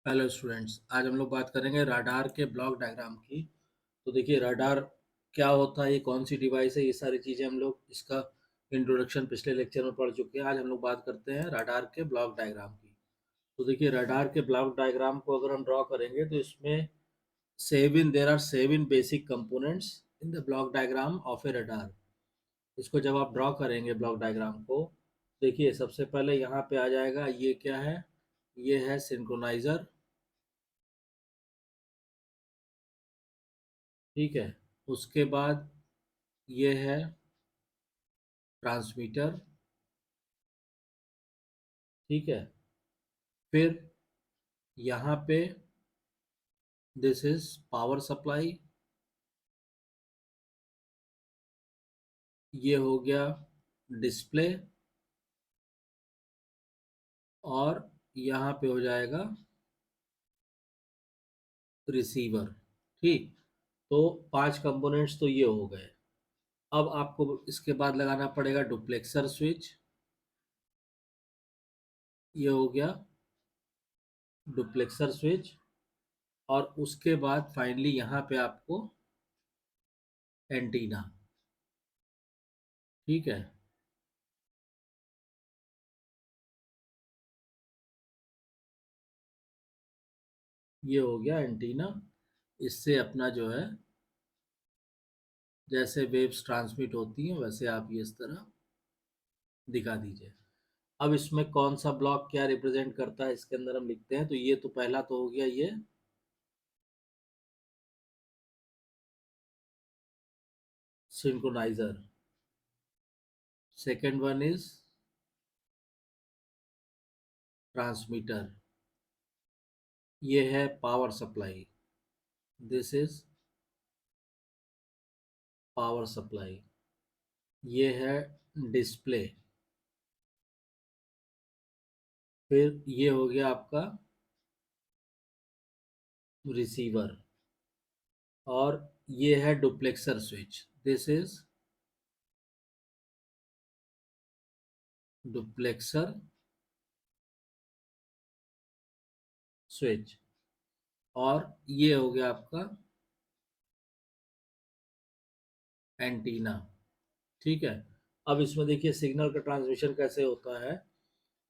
Hello students, आज हम लोग बात करेंगे राडार के ब्लॉक डायग्राम की। तो देखिए राडार क्या होता है, ये कौन सी डिवाइस है, ये सारी चीज़ें हम लोग इसका इंट्रोडक्शन पिछले लेक्चर में पढ़ चुके हैं। आज हम लोग बात करते हैं राडार के ब्लॉक डायग्राम की। तो देखिए राडार के ब्लॉक डायग्राम को अगर हम ड्रॉ करेंगे तो इसमें seven there are seven basic components in the block diagram of a radar. इसको जब आप ड्रॉ करेंगे ब्लॉक डायग्राम को, देखिए सबसे पहले यहाँ पे आ जाएगा, ये क्या है, ये है सिंक्रोनाइजर। ठीक है, उसके बाद ये है ट्रांसमीटर। ठीक है, फिर यहाँ पे दिस इज पावर सप्लाई। ये हो गया डिस्प्ले, और यहाँ पे हो जाएगा रिसीवर। ठीक, तो पांच कंपोनेंट्स तो ये हो गए। अब आपको इसके बाद लगाना पड़ेगा डुप्लेक्सर स्विच। ये हो गया डुप्लेक्सर स्विच, और उसके बाद फाइनली यहाँ पे आपको एंटीना। ठीक है, ये हो गया एंटीना। इससे अपना जो है, जैसे वेव्स ट्रांसमिट होती हैं वैसे आप ये इस तरह दिखा दीजिए। अब इसमें कौन सा ब्लॉक क्या रिप्रेजेंट करता है इसके अंदर हम लिखते हैं। तो ये तो पहला तो हो गया ये synchroniser. Second one is transmitter. ये है power supply, this is power supply. ये है डिस्प्ले। फिर ये हो गया आपका रिसीवर, और ये है duplexer switch, this is duplexer switch, और ये हो गया आपका एंटीना। ठीक है, अब इसमें देखिए सिग्नल का ट्रांसमिशन कैसे होता है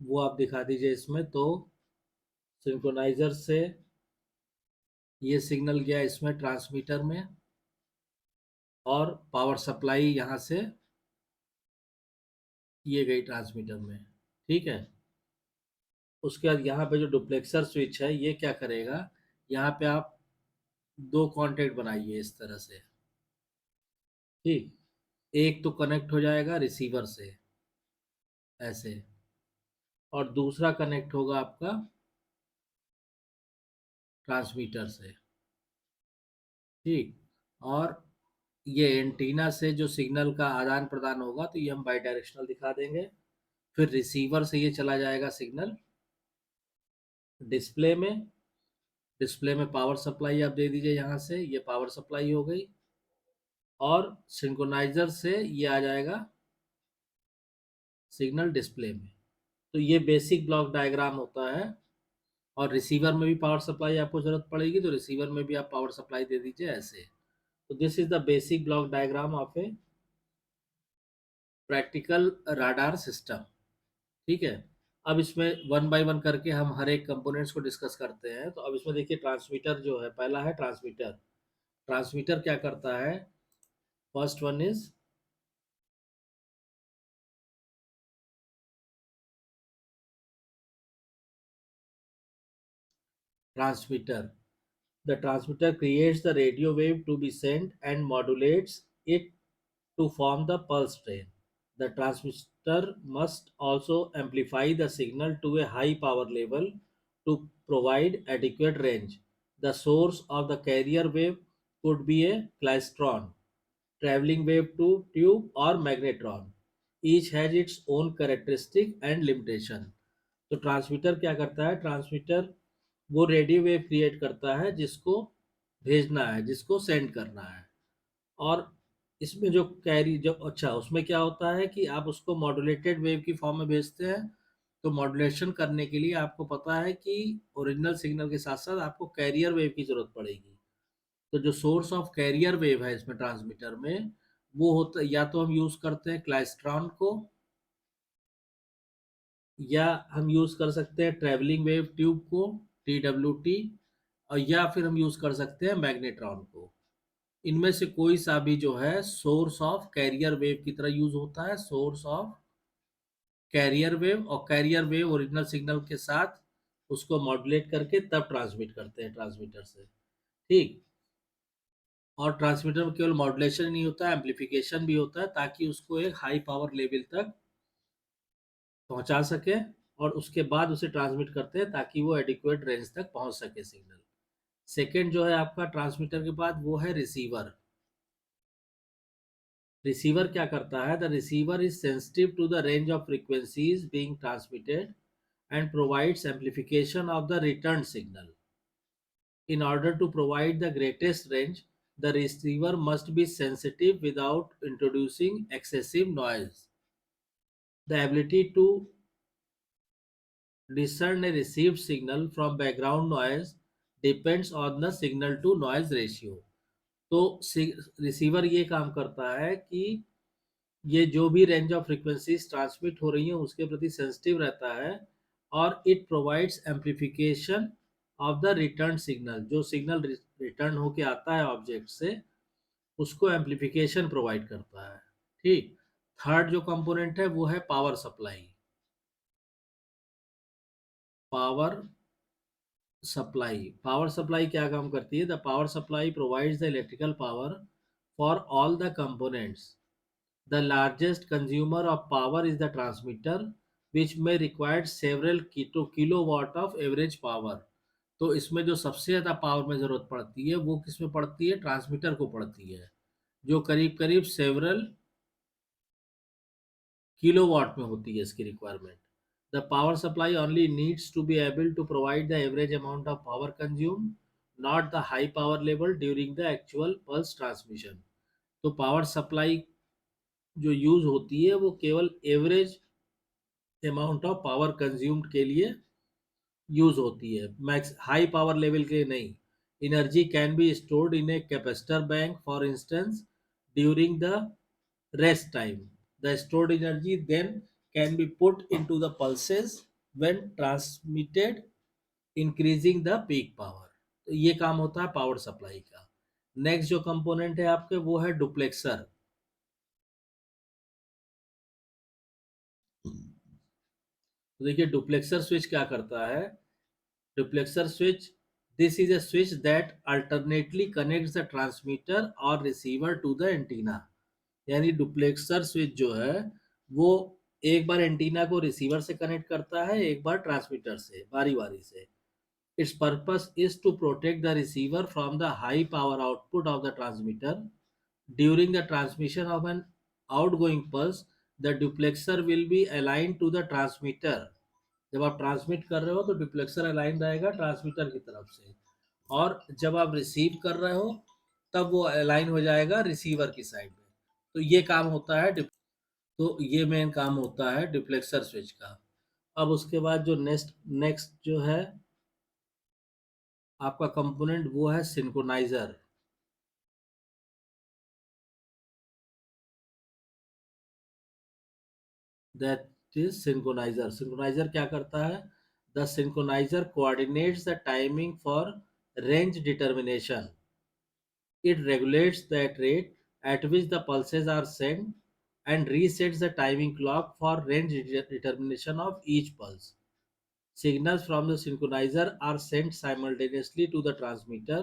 वो आप दिखा दीजिए इसमें। तो सिंक्रोनाइजर से ये सिग्नल गया इसमें ट्रांसमीटर में, और पावर सप्लाई यहाँ से ये गई ट्रांसमीटर में। ठीक है, उसके बाद यहाँ पे जो डुप्लेक्सर स्विच है ये क्या करेगा, यहाँ पे आप दो कांटेक्ट बनाइए इस तरह से। ठीक, एक तो कनेक्ट हो जाएगा रिसीवर से ऐसे, और दूसरा कनेक्ट होगा आपका ट्रांसमीटर से। ठीक, और ये एंटीना से जो सिग्नल का आदान प्रदान होगा तो ये हम बाई डायरेक्शनल दिखा देंगे। फिर रिसीवर से ये चला जाएगा सिग्नल डिस्प्ले में। डिस्प्ले में पावर सप्लाई आप दे दीजिए, यहाँ से ये पावर सप्लाई हो गई, और सिंक्रोनाइजर से ये आ जाएगा सिग्नल डिस्प्ले में। तो ये बेसिक ब्लॉक डायग्राम होता है। और रिसीवर में भी पावर सप्लाई आपको जरूरत पड़ेगी तो रिसीवर में भी आप पावर सप्लाई दे दीजिए ऐसे। तो this is the basic block diagram of a practical radar system. ठीक है, अब इसमें वन बाय वन करके हम हर एक कंपोनेंट्स को डिस्कस करते हैं। तो अब इसमें देखिए ट्रांसमीटर जो है, पहला है ट्रांसमीटर। ट्रांसमीटर क्या करता है, first one is transmitter. The transmitter creates the radio wave to be sent and modulates it to form the pulse train. The transmitter must also amplify the signal to a high power level to provide adequate range. The source of the carrier wave could be a klystron, traveling wave tube, or magnetron. Each has its own characteristic and limitation. तो transmitter क्या करता है, transmitter वो radio wave create करता है जिसको भेजना है, जिसको सेंड करना है। और इसमें जो कैरी जो अच्छा उसमें क्या होता है कि आप उसको मॉड्यूलेटेड वेव की फॉर्म में भेजते हैं, तो मॉड्यूलेशन करने के लिए आपको पता है कि ओरिजिनल सिग्नल के साथ साथ आपको कैरियर वेव की जरूरत पड़ेगी। तो जो सोर्स ऑफ कैरियर वेव है इसमें ट्रांसमीटर में, वो होता या तो हम यूज करते हैं क्लाइस्ट्रॉन को, या हम यूज कर सकते हैं ट्रेवलिंग वेव ट्यूब को, TWT, और या फिर हम यूज कर सकते हैं मैग्नेट्रॉन को। इनमें से कोई सा भी जो है सोर्स ऑफ कैरियर वेव की तरह यूज होता है, सोर्स ऑफ कैरियर वेव, और कैरियर वेव ओरिजिनल सिग्नल के साथ उसको मॉड्यूलेट करके तब ट्रांसमिट करते हैं ट्रांसमीटर से। ठीक। और ट्रांसमीटर में केवल मॉड्यूलेशन ही नहीं होता, एम्पलीफिकेशन भी होता है, ताकि उसको एक हाई पावर लेवल तक पहुंचा सके, और उसके बाद उसे ट्रांसमिट करते हैं ताकि वो एडिक्वेट रेंज तक पहुंच सके सिग्नल। सेकेंड जो है आपका ट्रांसमीटर के बाद, वो है रिसीवर। रिसीवर क्या करता है? The receiver is sensitive to the range of frequencies being transmitted and provides amplification of the return signal. In order to provide the greatest range, the receiver must be sensitive without introducing excessive noise. The ability to discern a received signal from background noise depends on the signal to noise ratio. तो receiver ये काम करता है कि ये जो भी range of frequencies transmit हो रही हैं उसके प्रति सेंसिटिव रहता है, और it provides amplification of the return signal. जो सिग्नल रिटर्न होके आता है ऑब्जेक्ट से, उसको एम्पलीफिकेशन प्रोवाइड करता है। ठीक। थर्ड जो कंपोनेंट है वो है power supply. Power power supply क्या काम करती है? The power supply provides the electrical power for all the components. The largest consumer of power is the transmitter, which may require several kilowatt of average power. तो इसमें जो सबसे ज़्यादा power में ज़रूरत पड़ती है वो किस में पड़ती है? ट्रांसमीटर को पड़ती है, जो करीब करीब सेवरल किलोवाट में होती है इसकी requirement. The power supply only needs to be able to provide the average amount of power consume, not the high power level during the actual pulse transmission. तो पावर सप्लाई जो use होती है वो केवल average amount of power consumed के लिए use होती है, मैक्स हाई पावर लेवल के लिए नहीं। Energy can be stored in a capacitor bank for instance during the rest time. The stored energy then can be put into the pulses when transmitted, increasing the peak power. तो ये काम होता है power supply का। Next जो component है आपके वो है डुप्लेक्सर। तो देखिए डुप्लेक्सर स्विच क्या करता है। Duplexer switch. This is a switch that alternately connects the transmitter or receiver to the antenna. यानी डुप्लेक्सर स्विच जो है वो एक बार एंटीना को रिसीवर से कनेक्ट करता है, एक बार ट्रांसमीटर से, बारी बारी से। Its purpose is to protect the receiver from the high power output of the transmitter during the transmission of an outgoing pulse. The duplexer will be align to the transmitter. जब आप transmit कर रहे हो तो डिप्लेक्सर align रहेगा transmitter की तरफ से, और जब आप रिसीव कर रहे हो तब वो अलाइन हो जाएगा रिसीवर की साइड में। तो ये काम होता है तो ये मेन काम होता है डिप्लेक्सर स्विच का। अब उसके बाद जो नेक्स्ट नेक्स्ट जो है आपका कंपोनेंट वो है synchroniser. That is synchroniser. Synchroniser क्या करता है? The synchroniser coordinates the timing for range determination. It regulates that rate at which the pulses are sent and resets the timing clock for range determination of each pulse. Signals from the synchronizer are sent simultaneously to the transmitter,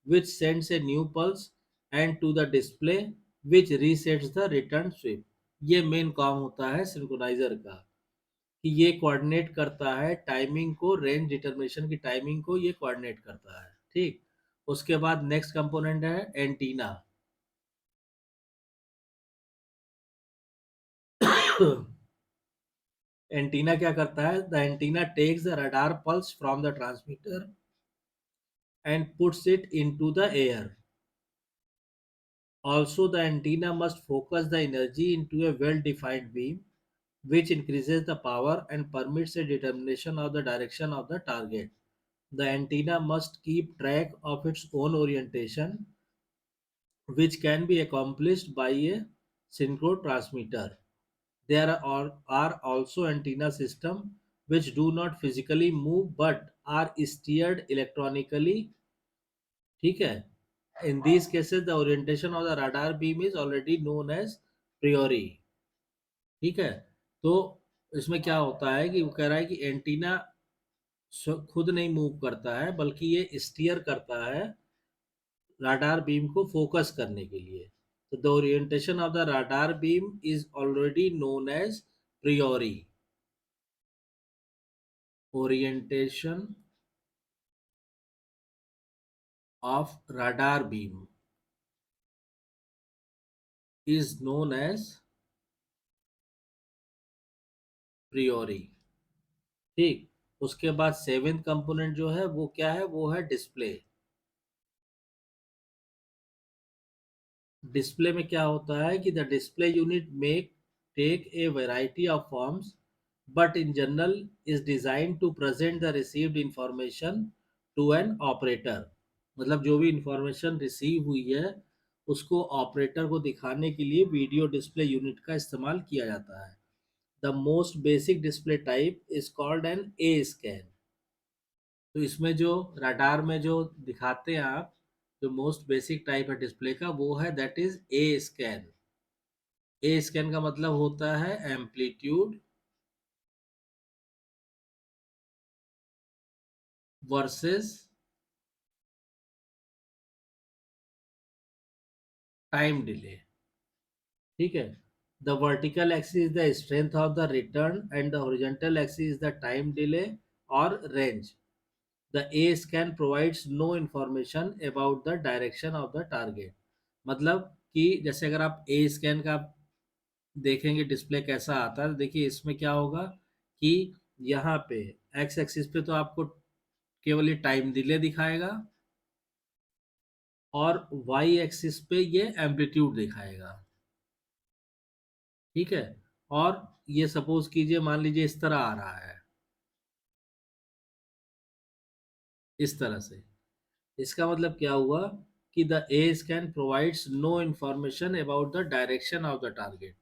which sends a new pulse, and to the display, which resets the return sweep. ये main काम होता है synchroniser का, कि ये coordinate करता है timing को, रेंज डिटर्मिनेशन की टाइमिंग को ये कोऑर्डिनेट करता है। ठीक। उसके बाद नेक्स्ट कंपोनेंट है एंटीना। एंटीना क्या करता है? The antenna takes the radar pulse from the transmitter and puts it into the air. Also, the antenna must focus the energy into a well-defined beam which increases the power and permits a determination of the direction of the target. The antenna must keep track of its own orientation, which can be accomplished by a synchro transmitter. There are also antenna systems which do not physically move but are steered electronically. ठीक है? In these cases, the orientation of the radar beam is already known as priori. ठीक है? तो इसमें क्या होता है कि वो कह रहा है कि एंटीना खुद नहीं मूव करता है, बल्कि ये स्टीयर करता है राडार बीम को फोकस करने के लिए. तो the orientation of the radar beam is already known as priori. Orientation of radar beam is known as priori. ठीक. उसके बाद सेवेंथ कंपोनेंट जो है वो क्या है, वो है डिस्प्ले. डिस्प्ले में क्या होता है कि the display unit make take a variety of forms, but in general is design to present the received information to an operator. मतलब जो भी इंफॉर्मेशन रिसीव हुई है उसको ऑपरेटर को दिखाने के लिए वीडियो डिस्प्ले यूनिट का इस्तेमाल किया जाता है. The most basic display type is called an A scan. तो इसमें जो रडार में जो दिखाते हैं आप, जो मोस्ट बेसिक टाइप है डिस्प्ले का, वो है that is a scan. A scan का मतलब होता है एम्पलीट्यूड वर्सेस टाइम डिले. ठीक है. The vertical axis is the strength of the return and the horizontal axis is the time delay और range. The A scan provides no information about the direction of the target. मतलब कि जैसे अगर आप ए scan का देखेंगे display कैसा आता है, तो देखिए इसमें क्या होगा कि यहाँ पे एक्स एक्सिस पे तो आपको केवल ये टाइम डिले दिखाएगा और वाई एक्सिस पे ये एम्पलीट्यूड दिखाएगा. ठीक है. और ये सपोज कीजिए, मान लीजिए इस तरह आ रहा है, इस तरह से. इसका मतलब क्या हुआ कि the A scan provides no information about the direction of the target.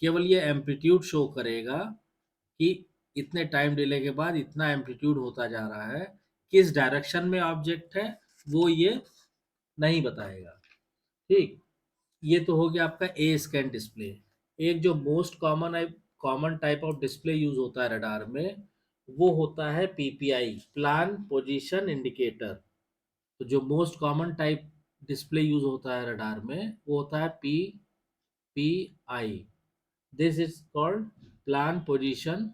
केवल ये एम्पलीट्यूड शो करेगा कि इतने टाइम डिले के बाद इतना एम्पलीट्यूड होता जा रहा है. किस डायरेक्शन में ऑब्जेक्ट है वो ये नहीं बताएगा. ठीक. ये तो हो गया आपका ए स्कैन डिस्प्ले. एक जो most common type of display use होता है रडार में, वो होता है पीपीआई, प्लान पोजीशन इंडिकेटर. तो जो most common type display use होता है रडार में वो होता है PPI. This is called plan position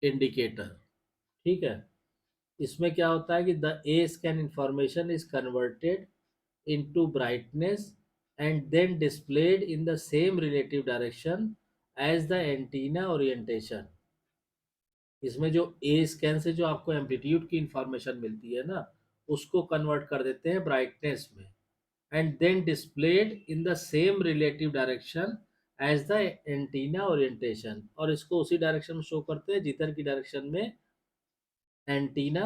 indicator. ठीक है. इसमें क्या होता है कि the A scan information is converted into brightness and then displayed in the same relative direction as the antenna orientation. इसमें जो ए स्कैन से जो आपको एम्पलीट्यूड की इंफॉर्मेशन मिलती है ना, उसको कन्वर्ट कर देते हैं ब्राइटनेस में and then displayed in the same relative direction as the antenna orientation. और इसको उसी डायरेक्शन में शो करते हैं जिधर की डायरेक्शन में एंटीना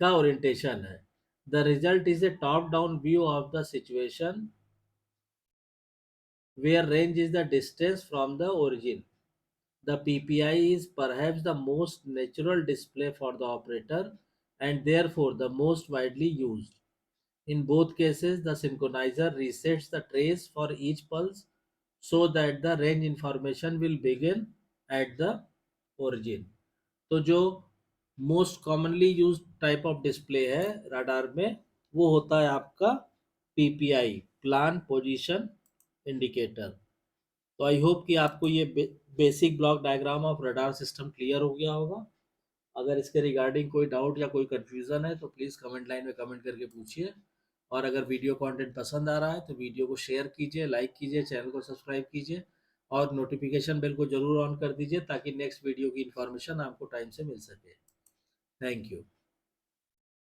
का ओरिएंटेशन है. The result is a top down view of the situation where range is the distance from the origin. The PPI is perhaps the most natural display for the operator and therefore the most widely used. In both cases, the synchronizer resets the trace for each pulse so that the range information will begin at the origin. तो जो most commonly use type of display है radar में वो होता है आपका PPI, plan position indicator. तो I hope कि आपको ये basic block diagram of radar system clear हो गया होगा. अगर इसके रिगार्डिंग कोई डाउट या कोई कन्फ्यूज़न है तो प्लीज़ कमेंट लाइन में कमेंट करके पूछिए. और अगर वीडियो कंटेंट पसंद आ रहा है तो वीडियो को शेयर कीजिए, लाइक कीजिए, चैनल को सब्सक्राइब कीजिए और नोटिफिकेशन बेल को ज़रूर ऑन कर दीजिए ताकि नेक्स्ट वीडियो की इन्फॉर्मेशन आपको टाइम से मिल सके. Thank you.